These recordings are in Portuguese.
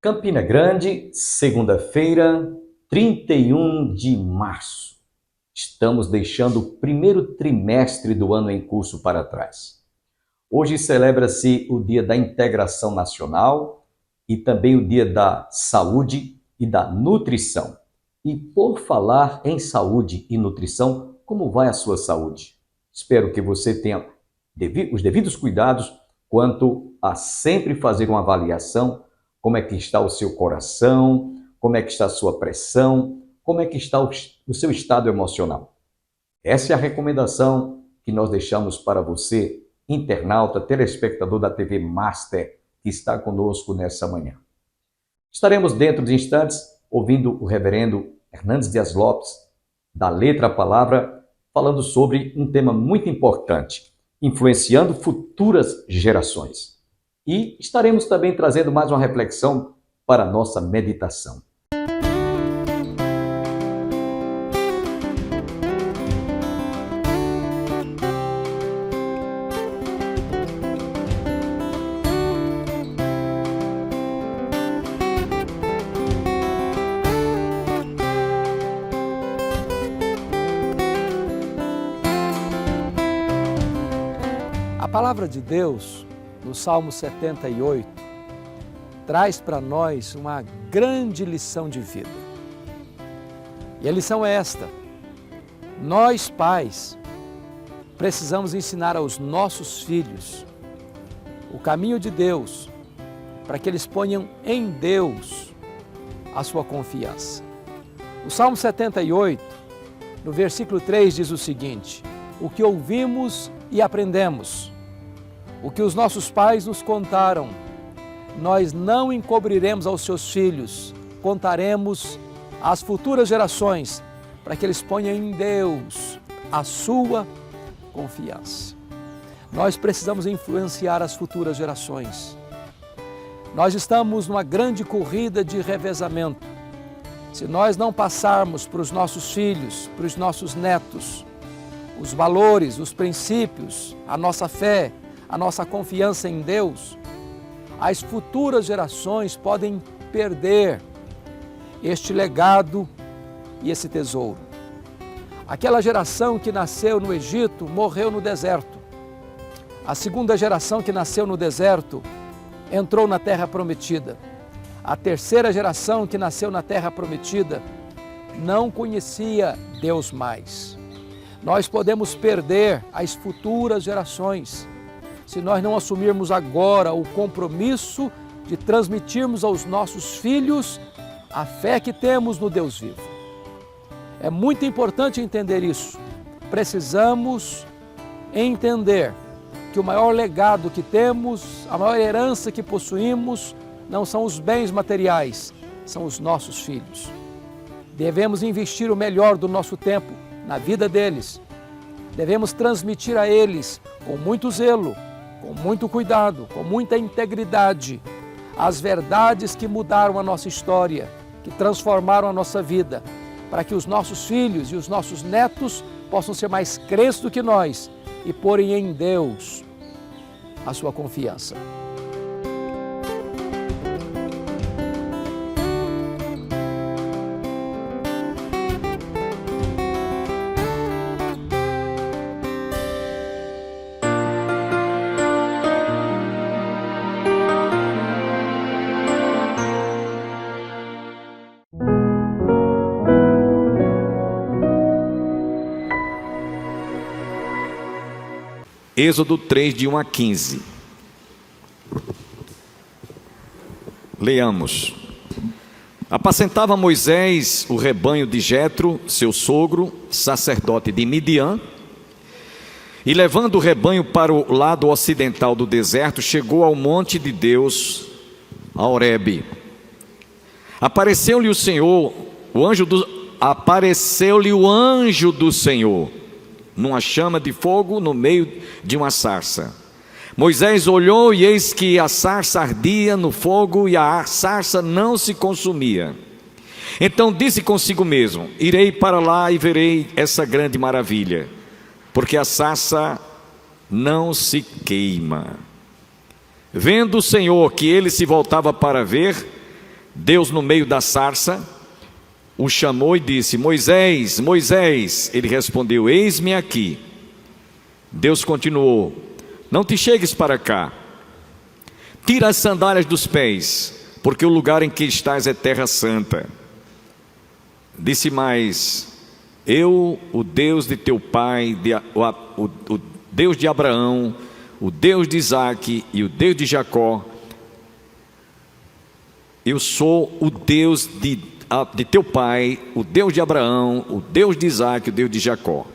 Campina Grande, segunda-feira, 31 de março. Estamos deixando o primeiro trimestre do ano em curso para trás. Hoje celebra-se o Dia da Integração Nacional e também o Dia da Saúde e da Nutrição. E por falar em saúde e nutrição, como vai a sua saúde? Espero que você tenha os devidos cuidados quanto a sempre fazer uma avaliação. Como é que está o seu coração? Como é que está a sua pressão? Como é que está o seu estado emocional? Essa é a recomendação que nós deixamos para você, internauta, telespectador da TV Master, que está conosco nessa manhã. Estaremos dentro de instantes ouvindo o reverendo Hernandes Dias Lopes, da Letra à Palavra, falando sobre um tema muito importante, influenciando futuras gerações. E estaremos também trazendo mais uma reflexão para a nossa meditação. A palavra de Deus, no Salmo 78, traz para nós uma grande lição de vida. E a lição é esta: nós, pais, precisamos ensinar aos nossos filhos o caminho de Deus, para que eles ponham em Deus a sua confiança. O Salmo 78, no versículo 3, diz o seguinte: o que ouvimos e aprendemos, o que os nossos pais nos contaram, nós não encobriremos aos seus filhos, contaremos às futuras gerações, para que eles ponham em Deus a sua confiança. Nós precisamos influenciar as futuras gerações. Nós estamos numa grande corrida de revezamento. Se nós não passarmos para os nossos filhos, para os nossos netos, os valores, os princípios, a nossa fé, a nossa confiança em Deus, as futuras gerações podem perder este legado e esse tesouro. Aquela geração que nasceu no Egito morreu no deserto. A segunda geração que nasceu no deserto entrou na terra prometida. A terceira geração que nasceu na terra prometida não conhecia Deus mais. Nós podemos perder as futuras gerações se nós não assumirmos agora o compromisso de transmitirmos aos nossos filhos a fé que temos no Deus vivo. É muito importante entender isso. Precisamos entender que o maior legado que temos, a maior herança que possuímos, não são os bens materiais, são os nossos filhos. Devemos investir o melhor do nosso tempo na vida deles. Devemos transmitir a eles com muito zelo, com muito cuidado, com muita integridade, as verdades que mudaram a nossa história, que transformaram a nossa vida, para que os nossos filhos e os nossos netos possam ser mais crentes do que nós e porem em Deus a sua confiança. Êxodo 3, de 1 a 15. Leamos. Apacentava Moisés o rebanho de Jetro, seu sogro, sacerdote de Midian, e levando o rebanho para o lado ocidental do deserto, chegou ao monte de Deus, a Horebe. Apareceu-lhe o anjo do Senhor, numa chama de fogo no meio de uma sarça. Moisés olhou e eis que a sarça ardia no fogo e a sarça não se consumia. Então disse consigo mesmo: irei para lá e verei essa grande maravilha, porque a sarça não se queima. Vendo o Senhor que ele se voltava para ver, Deus, no meio da sarça, o chamou e disse: Moisés, Moisés. Ele respondeu: eis-me aqui. Deus continuou: não te chegues para cá, tira as sandálias dos pés, porque o lugar em que estás é terra santa. Disse mais: eu, o Deus de teu pai, o Deus de Abraão, o Deus de Isaque e o Deus de Jacó, eu sou o Deus de teu pai, o Deus de Abraão, o Deus de Isaque, o Deus de Jacó.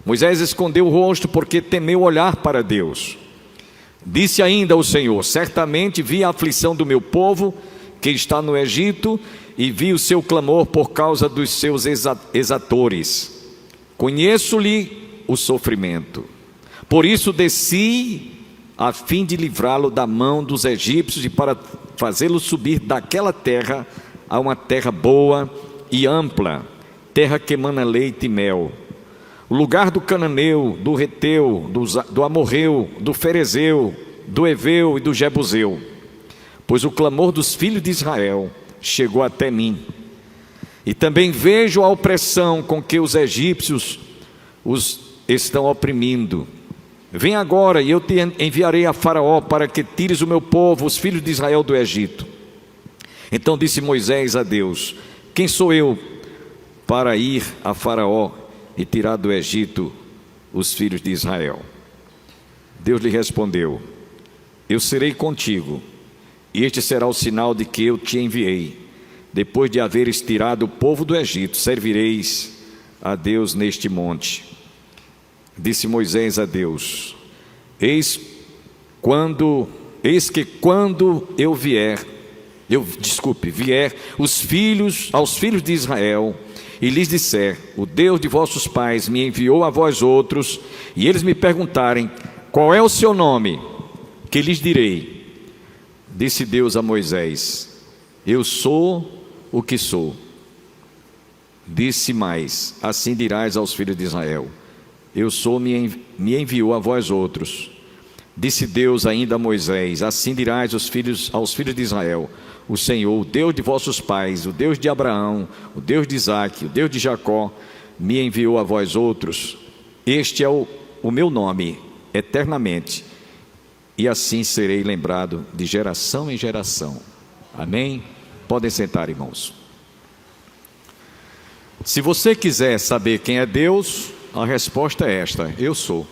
Moisés escondeu o rosto porque temeu olhar para Deus. Disse ainda o Senhor: certamente vi a aflição do meu povo que está no Egito, e vi o seu clamor por causa dos seus exatores. Conheço-lhe o sofrimento. Por isso desci, a fim de livrá-lo da mão dos egípcios e para fazê-lo subir daquela terra a uma terra boa e ampla, terra que emana leite e mel, o lugar do cananeu, do reteu, do amorreu, do ferezeu, do heveu e do jebuseu. Pois o clamor dos filhos de Israel chegou até mim, e também vejo a opressão com que os egípcios os estão oprimindo. Vem agora e eu te enviarei a Faraó para que tires o meu povo, os filhos de Israel, do Egito. Então disse Moisés a Deus: quem sou eu para ir a Faraó e tirar do Egito os filhos de Israel? Deus lhe respondeu: eu serei contigo, e este será o sinal de que eu te enviei. Depois de haveres tirado o povo do Egito, servireis a Deus neste monte. Disse Moisés a Deus: eis que quando eu vier aos filhos de Israel e lhes disser: o Deus de vossos pais me enviou a vós outros, e eles me perguntarem: qual é o seu nome? Que lhes direi? Disse Deus a Moisés: eu sou o que sou. Disse mais: assim dirás aos filhos de Israel: eu sou, me enviou a vós outros. Disse Deus ainda a Moisés: assim dirás aos filhos de Israel: o Senhor, o Deus de vossos pais, o Deus de Abraão, o Deus de Isaque, o Deus de Jacó, me enviou a vós outros. Este é o meu nome eternamente, e assim serei lembrado de geração em geração. Amém? Podem sentar, irmãos. Se você quiser saber quem é Deus, a resposta é esta: eu sou.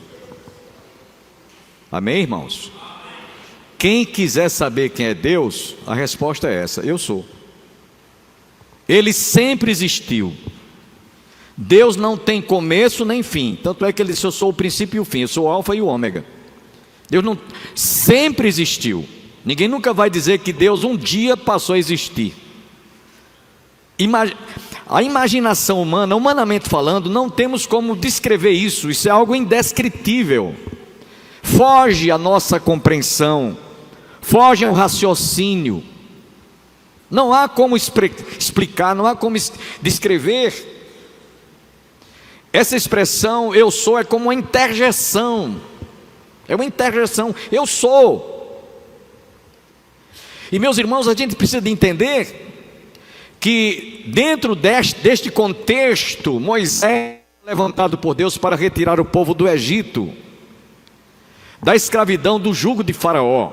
Amém, irmãos? Quem quiser saber quem é Deus, a resposta é essa: eu sou. Ele sempre existiu. Deus não tem começo nem fim. Tanto é que ele disse: eu sou o princípio e o fim, eu sou o alfa e o ômega. Deus não sempre existiu. Ninguém nunca vai dizer que Deus um dia passou a existir. A imaginação humana, humanamente falando, não temos como descrever isso. Isso é algo indescritível. Foge à nossa compreensão, foge ao raciocínio. Não há como explicar, não há como descrever. Essa expressão eu sou é como uma interjeição. É uma interjeição, eu sou. E meus irmãos, a gente precisa de entender que dentro deste contexto, Moisés é levantado por Deus para retirar o povo do Egito, da escravidão, do jugo de Faraó,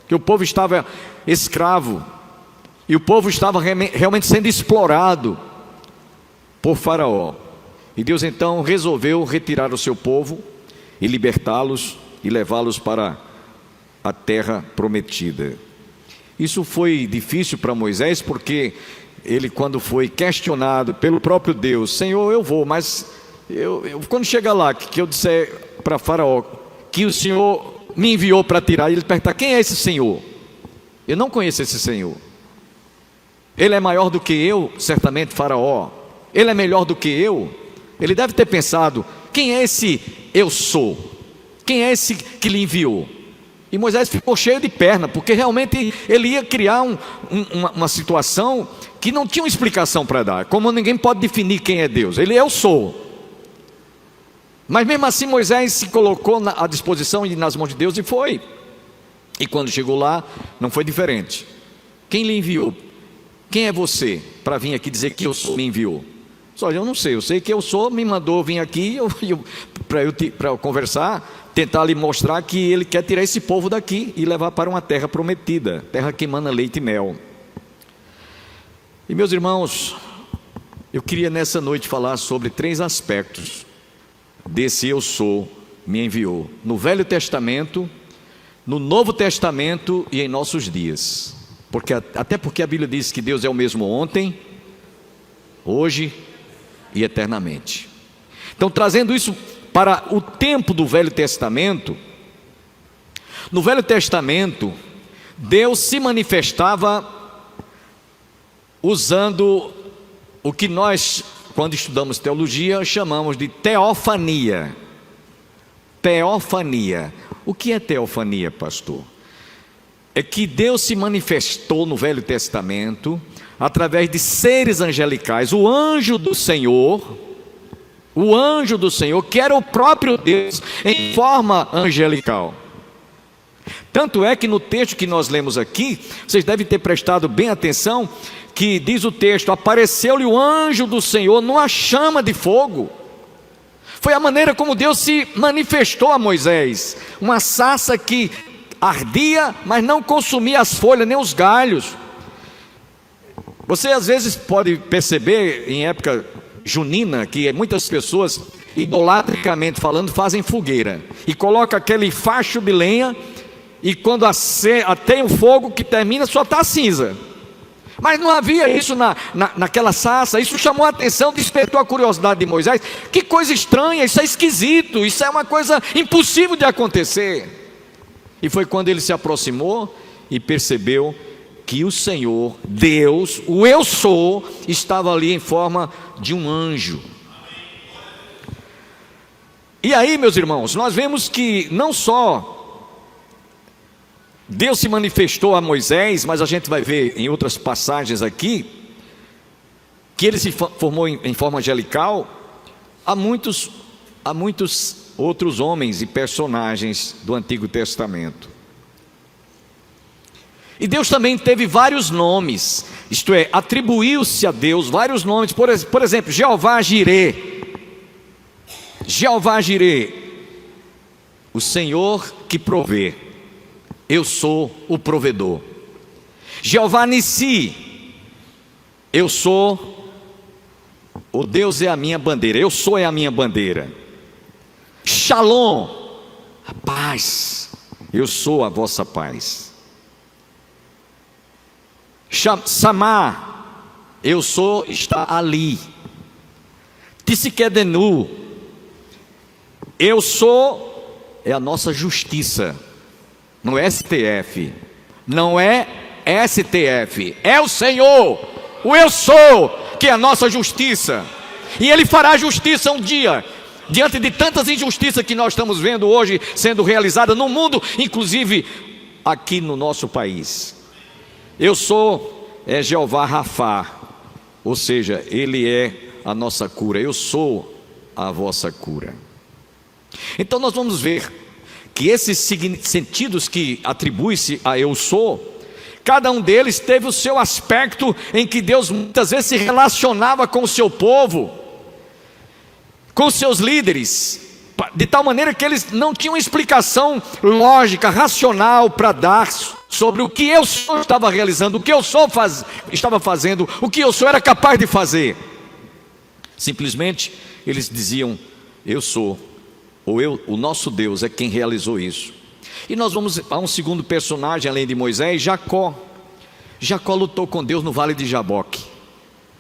que o povo estava escravo, e o povo estava realmente sendo explorado por Faraó. E Deus então resolveu retirar o seu povo e libertá-los e levá-los para a terra prometida. Isso foi difícil para Moisés, porque ele, quando foi questionado pelo próprio Deus: Senhor, eu vou, mas quando chegar lá, que eu disser para Faraó que o Senhor me enviou para tirar, ele perguntar: quem é esse Senhor? Eu não conheço esse Senhor. Ele é maior do que eu, certamente, Faraó. Ele é melhor do que eu. Ele deve ter pensado: quem é esse eu sou? Quem é esse que lhe enviou? E Moisés ficou cheio de perna, porque realmente ele ia criar uma situação que não tinha uma explicação para dar. Como ninguém pode definir quem é Deus, ele é eu sou. Mas mesmo assim Moisés se colocou à disposição e nas mãos de Deus, e foi. E quando chegou lá, não foi diferente. Quem lhe enviou? quem é você para vir aqui dizer que eu sou, me enviou? Só eu não sei, eu sei que eu sou, me mandou vir aqui para eu conversar, tentar lhe mostrar que ele quer tirar esse povo daqui e levar para uma terra prometida, terra que emana leite e mel. E meus irmãos, eu queria nessa noite falar sobre 3 aspectos desse eu sou, me enviou, no Velho Testamento, no Novo Testamento e em nossos dias. Até porque a Bíblia diz que Deus é o mesmo ontem, hoje e eternamente. Então, trazendo isso para o tempo do Velho Testamento, no Velho Testamento, Deus se manifestava usando o que nós, quando estudamos teologia, chamamos de teofania. Teofania. O que é teofania, pastor? É que Deus se manifestou no Velho Testamento através de seres angelicais. O anjo do Senhor, que era o próprio Deus em forma angelical. Tanto é que no texto que nós lemos aqui, vocês devem ter prestado bem atenção, que diz o texto: apareceu-lhe o anjo do Senhor numa chama de fogo. Foi a maneira como Deus se manifestou a Moisés, uma sarça que ardia, mas não consumia as folhas nem os galhos. Você às vezes pode perceber em época junina que muitas pessoas, idolatricamente falando, fazem fogueira e colocam aquele facho de lenha, e quando tem o fogo que termina, só está cinza. Mas não havia isso naquela sarça. Isso chamou a atenção, despertou a curiosidade de Moisés. Que coisa estranha, isso é esquisito, isso é uma coisa impossível de acontecer. E foi quando ele se aproximou e percebeu que o Senhor, Deus, o eu sou, estava ali em forma de um anjo. E aí, meus irmãos, nós vemos que não só Deus se manifestou a Moisés, mas a gente vai ver em outras passagens aqui, que ele se formou em forma angelical a muitos outros homens e personagens do Antigo Testamento. E Deus também teve vários nomes, isto é, atribuiu-se a Deus vários nomes. Por exemplo, Jeová Jirê, o Senhor que provê. Eu sou o provedor. Jeová Nissi, eu sou, o Deus é a minha bandeira, eu sou é a minha bandeira. Shalom, a paz, eu sou a vossa paz. Samá, eu sou, está ali. Tsikedenu, eu sou, é a nossa justiça. No STF, não é STF, é o Senhor, o eu sou, que é a nossa justiça. E Ele fará justiça um dia, diante de tantas injustiças que nós estamos vendo hoje sendo realizadas no mundo, inclusive aqui no nosso país. Eu sou, é Jeová Rafá, ou seja, Ele é a nossa cura, eu sou a vossa cura. Então nós vamos ver que esses sentidos que atribui-se a eu sou, cada um deles teve o seu aspecto em que Deus muitas vezes se relacionava com o seu povo, com os seus líderes, de tal maneira que eles não tinham explicação lógica, racional para dar sobre o que eu sou estava realizando, o que eu sou estava fazendo, o que eu sou era capaz de fazer. Simplesmente eles diziam: eu sou, ou o nosso Deus é quem realizou isso. E nós vamos a um segundo personagem além de Moisés, Jacó. Jacó lutou com Deus no vale de Jaboque.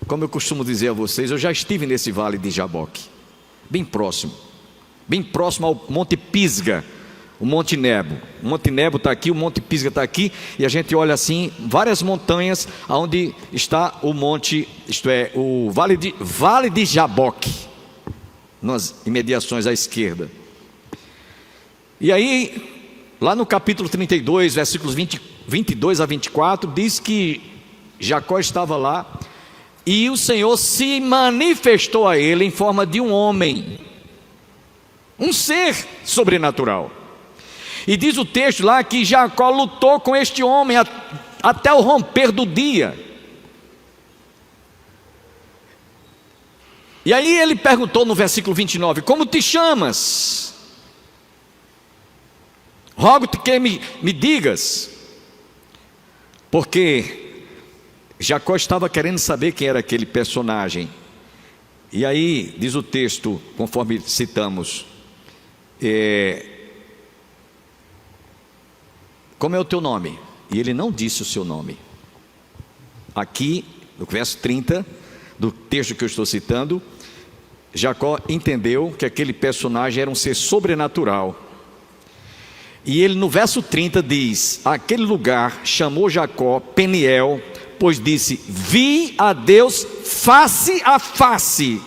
Como eu costumo dizer a vocês, eu já estive nesse vale de Jaboque, bem próximo ao Monte Pisga, o Monte Nebo. O Monte Nebo está aqui, o Monte Pisga está aqui, e a gente olha assim, várias montanhas, onde está o monte, isto é, o vale de Jaboque, nas imediações à esquerda. E aí, lá no capítulo 32, versículos 22 a 24, diz que Jacó estava lá, e o Senhor se manifestou a ele em forma de um homem, um ser sobrenatural. E diz o texto lá que Jacó lutou com este homem até o romper do dia. E aí ele perguntou no versículo 29, como te chamas? Rogo-te que me digas, porque Jacó estava querendo saber quem era aquele personagem. E aí diz o texto, conforme citamos, como é o teu nome? E ele não disse o seu nome. Aqui, no verso 30 do texto que eu estou citando, Jacó entendeu que aquele personagem era um ser sobrenatural. E ele no verso 30 diz, aquele lugar chamou Jacó Peniel, pois disse, vi a Deus face a face,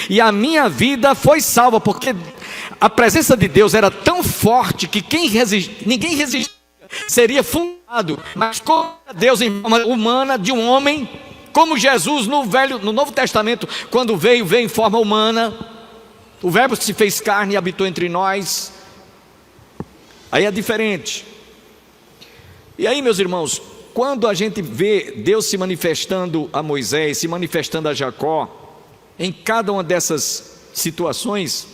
e a minha vida foi salva, porque a presença de Deus era tão forte que ninguém resistia, seria fundado. Mas como Deus em forma humana de um homem, como Jesus no Novo Testamento, quando veio em forma humana, o verbo se fez carne e habitou entre nós. Aí é diferente. E aí, meus irmãos, quando a gente vê Deus se manifestando a Moisés, se manifestando a Jacó, em cada uma dessas situações,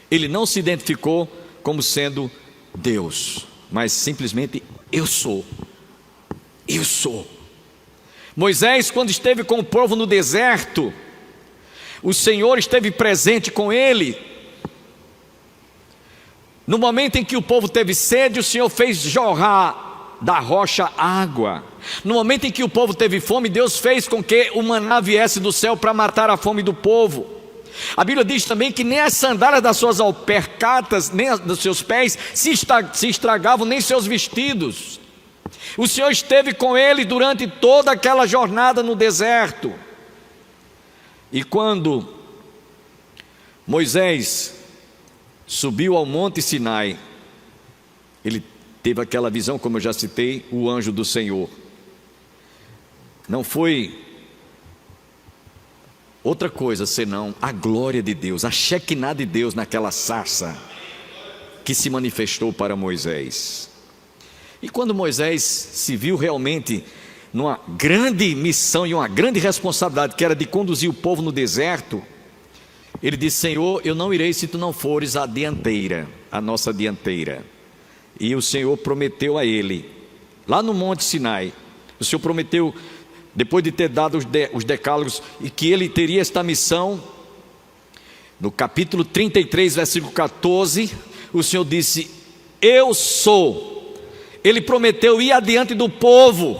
ele não se identificou como sendo Deus, mas simplesmente eu sou. Eu sou. Moisés, quando esteve com o povo no deserto, o Senhor esteve presente com ele. No momento em que o povo teve sede, o Senhor fez jorrar da rocha água. No momento em que o povo teve fome, Deus fez com que o maná viesse do céu para matar a fome do povo. A Bíblia diz também que nem as sandálias das suas alpercatas, nem dos seus pés se estragavam, nem seus vestidos. O Senhor esteve com ele durante toda aquela jornada no deserto. E quando Moisés subiu ao monte Sinai, ele teve aquela visão, como eu já citei, o anjo do Senhor. Não foi outra coisa senão a glória de Deus, a Shekinah de Deus naquela sarça que se manifestou para Moisés. E quando Moisés se viu realmente numa grande missão e uma grande responsabilidade, que era de conduzir o povo no deserto, ele disse, Senhor, eu não irei se tu não fores a dianteira, a nossa dianteira. E o Senhor prometeu a ele, lá no monte Sinai, o Senhor prometeu, depois de ter dado os decálogos, e que ele teria esta missão. No capítulo 33, versículo 14, o Senhor disse, eu sou. Ele prometeu ir adiante do povo,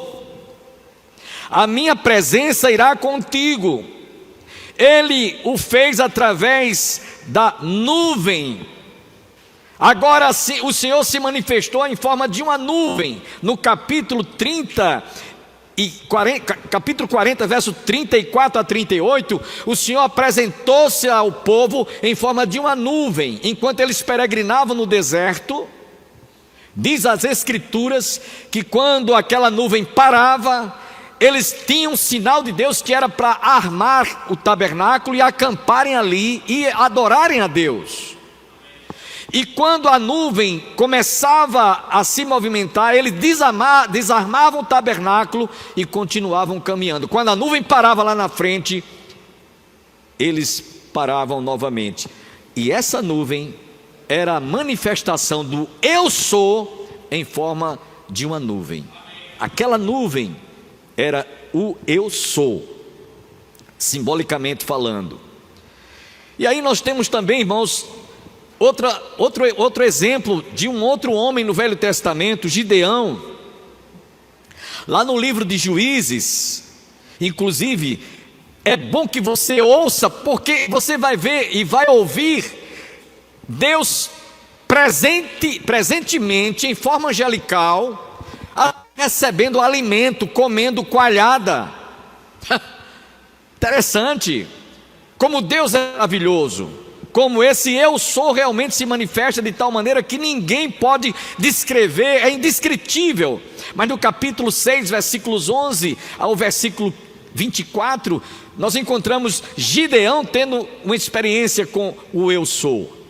a minha presença irá contigo. Ele o fez através da nuvem. Agora o Senhor se manifestou em forma de uma nuvem. No capítulo 40, verso 34 a 38, o Senhor apresentou-se ao povo em forma de uma nuvem, enquanto eles peregrinavam no deserto. Diz as Escrituras que quando aquela nuvem parava, eles tinham um sinal de Deus que era para armar o tabernáculo e acamparem ali e adorarem a Deus. E quando a nuvem começava a se movimentar, eles desarmavam o tabernáculo e continuavam caminhando. Quando a nuvem parava lá na frente, eles paravam novamente. E essa nuvem era a manifestação do eu sou em forma de uma nuvem. Aquela nuvem era o eu sou, simbolicamente falando. E aí nós temos também, irmãos, outro exemplo de um outro homem no Velho Testamento, Gideão. Lá no livro de Juízes, inclusive, é bom que você ouça, porque você vai ver e vai ouvir Deus presentemente, em forma angelical, recebendo alimento, comendo coalhada. Interessante, como Deus é maravilhoso, como esse eu sou realmente se manifesta de tal maneira que ninguém pode descrever, é indescritível. Mas no capítulo 6, versículos 11 ao versículo 24, nós encontramos Gideão tendo uma experiência com o eu sou.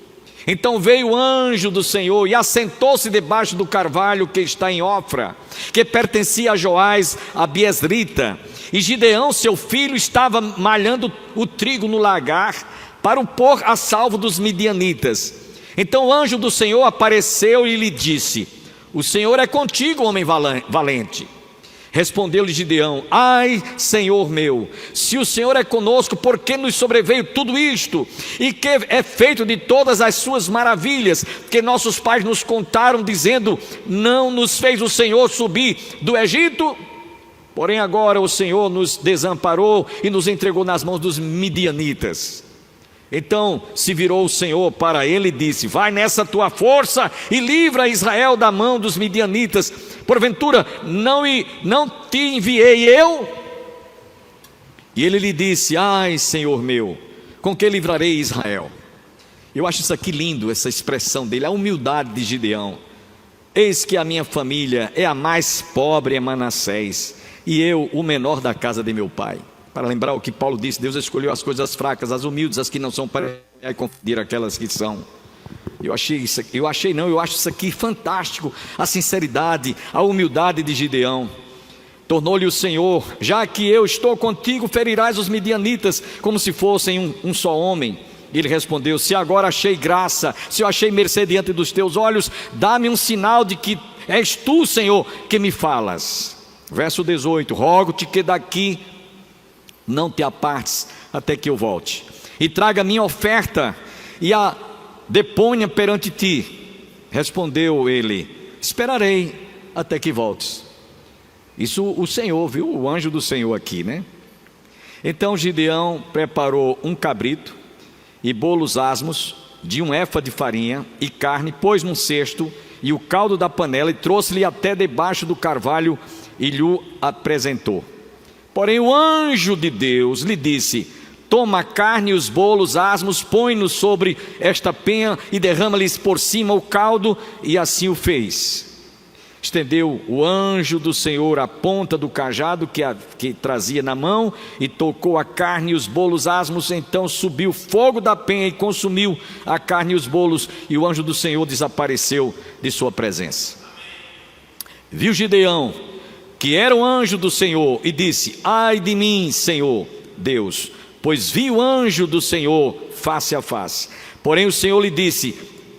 Então veio o anjo do Senhor e assentou-se debaixo do carvalho que está em Ofra, que pertencia a Joás, a Biesrita. E Gideão, seu filho, estava malhando o trigo no lagar para o pôr a salvo dos midianitas. Então o anjo do Senhor apareceu e lhe disse: o Senhor é contigo, homem valente. Respondeu-lhe Gideão: ai, Senhor meu, se o Senhor é conosco, por que nos sobreveio tudo isto? E que é feito de todas as suas maravilhas, que nossos pais nos contaram, dizendo: não nos fez o Senhor subir do Egito? Porém agora o Senhor nos desamparou e nos entregou nas mãos dos midianitas. Então se virou o Senhor para ele e disse: vai nessa tua força e livra Israel da mão dos midianitas. Porventura não te enviei eu? E ele lhe disse: ai, Senhor meu, com que livrarei Israel? Eu acho isso aqui lindo, essa expressão dele, a humildade de Gideão. Eis que a minha família é a mais pobre em Manassés, e eu o menor da casa de meu pai. Para lembrar o que Paulo disse: Deus escolheu as coisas fracas, as humildes, as que não são, para confundir aquelas que são. Eu acho isso aqui fantástico, a sinceridade, a humildade de Gideão. Tornou-lhe o Senhor: já que eu estou contigo, ferirás os midianitas como se fossem um só homem. Ele respondeu: se agora achei graça, se eu achei mercê diante dos teus olhos, dá-me um sinal de que és tu, Senhor, que me falas. Verso 18: rogo-te que daqui não te apartes até que eu volte, e traga a minha oferta e a deponha perante ti. Respondeu ele: esperarei até que voltes. Isso o Senhor, viu? O anjo do Senhor aqui, né? Então Gideão preparou um cabrito e bolos asmos de um efa de farinha e carne, pôs num cesto e o caldo da panela, e trouxe-lhe até debaixo do carvalho e lhe apresentou. Porém o anjo de Deus lhe disse: toma a carne e os bolos asmos, põe-nos sobre esta penha e derrama-lhes por cima o caldo. E assim o fez. Estendeu o anjo do Senhor a ponta do cajado que trazia na mão e tocou a carne e os bolos asmos. Então subiu fogo da penha e consumiu a carne e os bolos, e o anjo do Senhor desapareceu de sua presença. Viu Gideão que era o anjo do Senhor e disse: ai de mim, Senhor Deus, pois vi o anjo do Senhor face a face. Porém o Senhor lhe disse: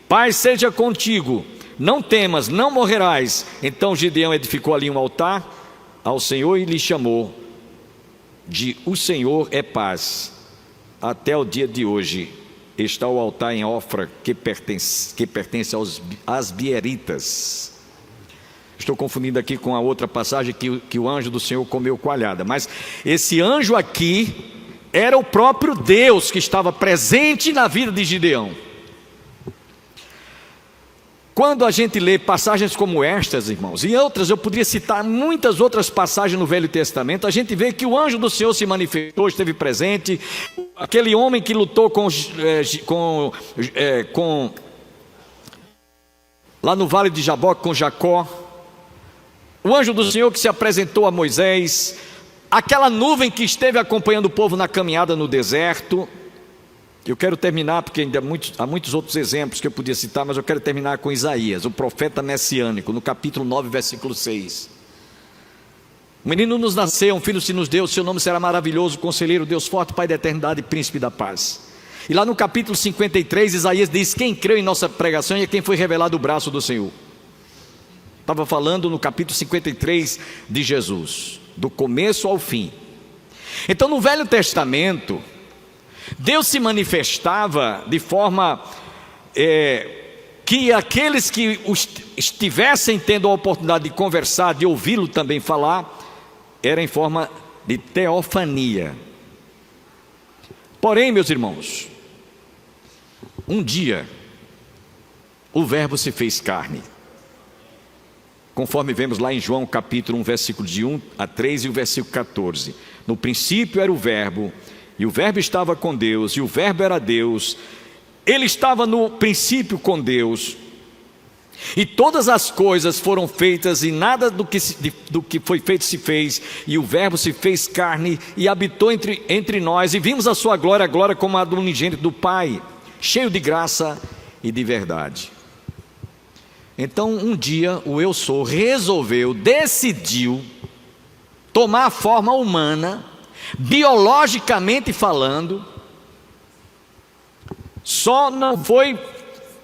paz seja contigo, não temas, não morrerás. Então Gideão edificou ali um altar ao Senhor e lhe chamou de o Senhor é paz. Até o dia de hoje está o altar em Ofra que pertence aos Asbieritas. Estou confundindo aqui com a outra passagem que o anjo do Senhor comeu coalhada. Mas esse anjo aqui era o próprio Deus que estava presente na vida de Gideão. Quando a gente lê passagens como estas, irmãos, e outras, eu poderia citar muitas outras passagens no Velho Testamento, a gente vê que o anjo do Senhor se manifestou, esteve presente. Aquele homem que lutou lá no vale de Jaboque com Jacó, o anjo do Senhor que se apresentou a Moisés, aquela nuvem que esteve acompanhando o povo na caminhada no deserto. Eu quero terminar, porque ainda há muitos outros exemplos que eu podia citar, mas eu quero terminar com Isaías, o profeta messiânico, no capítulo 9, versículo 6. Um menino nos nasceu, um filho se nos deu, seu nome será maravilhoso, conselheiro, Deus forte, Pai da eternidade e príncipe da paz. E lá no capítulo 53, Isaías diz: quem creu em nossa pregação e a quem foi revelado o braço do Senhor. Estava falando no capítulo 53 de Jesus, do começo ao fim. Então no Velho Testamento, Deus se manifestava de forma que aqueles que estivessem tendo a oportunidade de conversar, de ouvi-lo também falar, era em forma de teofania. Porém, meus irmãos, um dia o verbo se fez carne, conforme vemos lá em João capítulo 1, versículo de 1 a 3 e o versículo 14. No princípio era o verbo, e o verbo estava com Deus, e o verbo era Deus. Ele estava no princípio com Deus, e todas as coisas foram feitas, e nada do que foi feito se fez, e o verbo se fez carne e habitou entre nós, e vimos a sua glória, a glória como a do unigênito do Pai, cheio de graça e de verdade. Então, um dia, o eu sou decidiu tomar a forma humana, biologicamente falando. Só não foi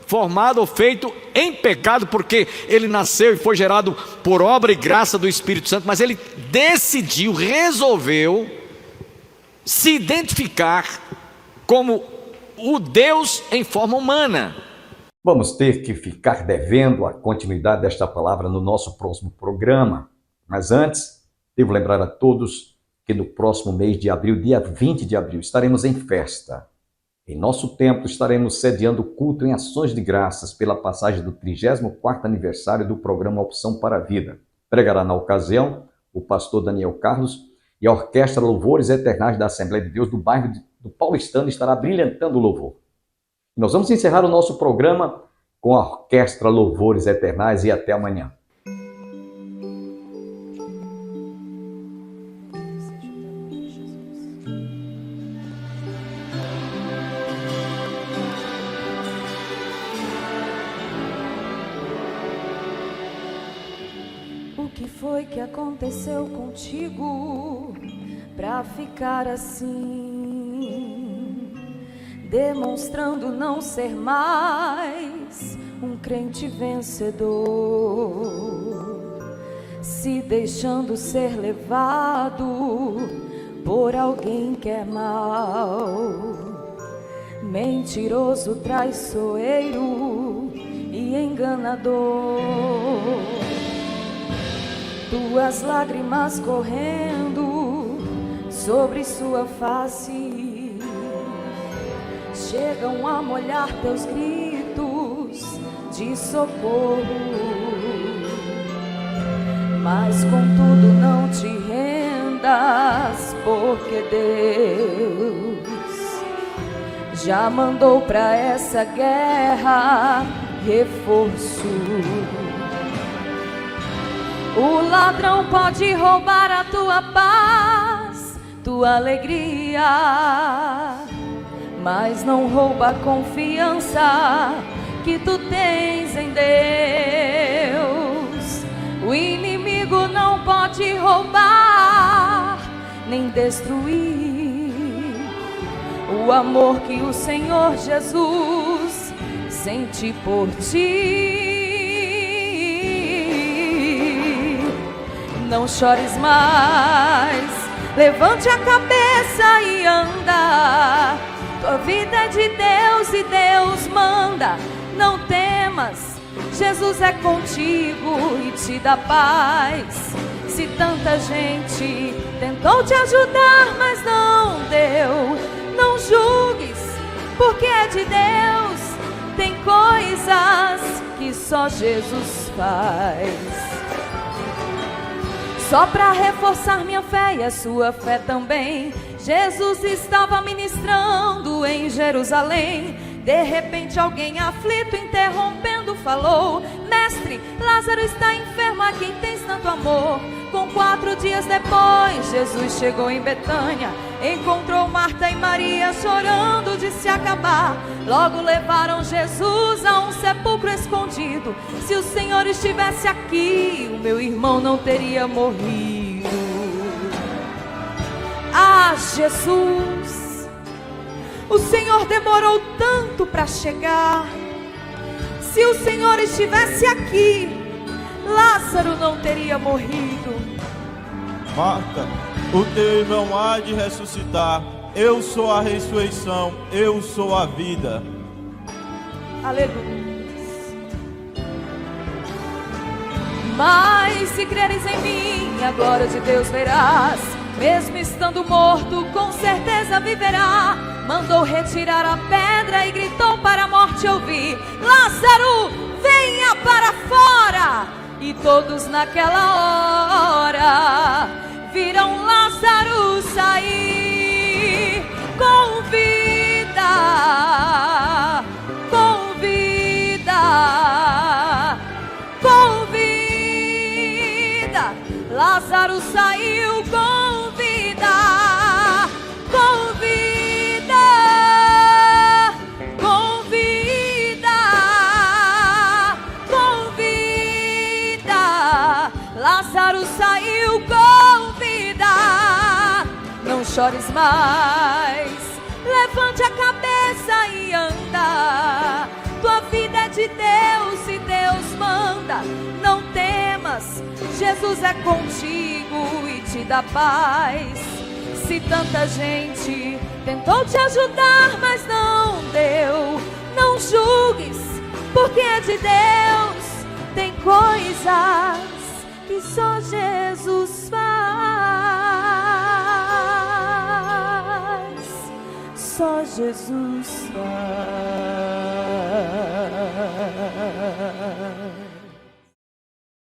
formado ou feito em pecado, porque ele nasceu e foi gerado por obra e graça do Espírito Santo, mas ele resolveu se identificar como o Deus em forma humana. Vamos ter que ficar devendo a continuidade desta palavra no nosso próximo programa. Mas antes, devo lembrar a todos que no próximo mês de abril, dia 20 de abril, estaremos em festa. Em nosso templo estaremos sediando o culto em ações de graças pela passagem do 34º aniversário do programa Opção para a Vida. Pregará na ocasião o pastor Daniel Carlos e a Orquestra Louvores Eternais da Assembleia de Deus do bairro do Paulistano estará brilhantando o louvor. Nós vamos encerrar o nosso programa com a Orquestra Louvores Eternais e até amanhã. O que foi que aconteceu contigo pra ficar assim, demonstrando não ser mais um crente vencedor, se deixando ser levado por alguém que é mau, mentiroso, traiçoeiro e enganador. Tuas lágrimas correndo sobre sua face chegam a molhar teus gritos de socorro, mas contudo não te rendas, porque Deus já mandou pra essa guerra reforço. O ladrão pode roubar a tua paz, tua alegria, mas não rouba a confiança que tu tens em Deus. O inimigo não pode roubar nem destruir o amor que o Senhor Jesus sente por ti. Não chores mais, levante a cabeça e anda. Tua vida é de Deus e Deus manda. Não temas, Jesus é contigo e te dá paz. Se tanta gente tentou te ajudar, mas não deu, não julgues, porque é de Deus. Tem coisas que só Jesus faz. Só para reforçar minha fé e a sua fé também, Jesus estava ministrando em Jerusalém. De repente alguém aflito, interrompendo, falou: Mestre, Lázaro está enfermo, a quem tens tanto amor. Com 4 dias depois, Jesus chegou em Betânia, encontrou Marta e Maria chorando de se acabar. Logo levaram Jesus a um sepulcro escondido. Se o Senhor estivesse aqui, o meu irmão não teria morrido. Ah, Jesus, o Senhor demorou tanto para chegar. Se o Senhor estivesse aqui, Lázaro não teria morrido. Marta, o teu irmão há de ressuscitar. Eu sou a ressurreição, eu sou a vida. Aleluia. Mas se creres em mim, a glória de Deus verás. Mesmo estando morto, com certeza viverá. Mandou retirar a pedra e gritou para a morte ouvir: Lázaro, venha para fora! E todos naquela hora viram Lázaro sair com vida, com vida, com vida. Lázaro saiu com vida, com vida, com vida. Lázaro saiu com vida. Não chores mais, levante a cabeça e anda. Tua vida é de Deus e Deus manda. Não temas, Jesus é contigo e te dá paz. Se tanta gente tentou te ajudar, mas não deu, não julgues, porque é de Deus. Tem coisas que só Jesus faz, só Jesus faz.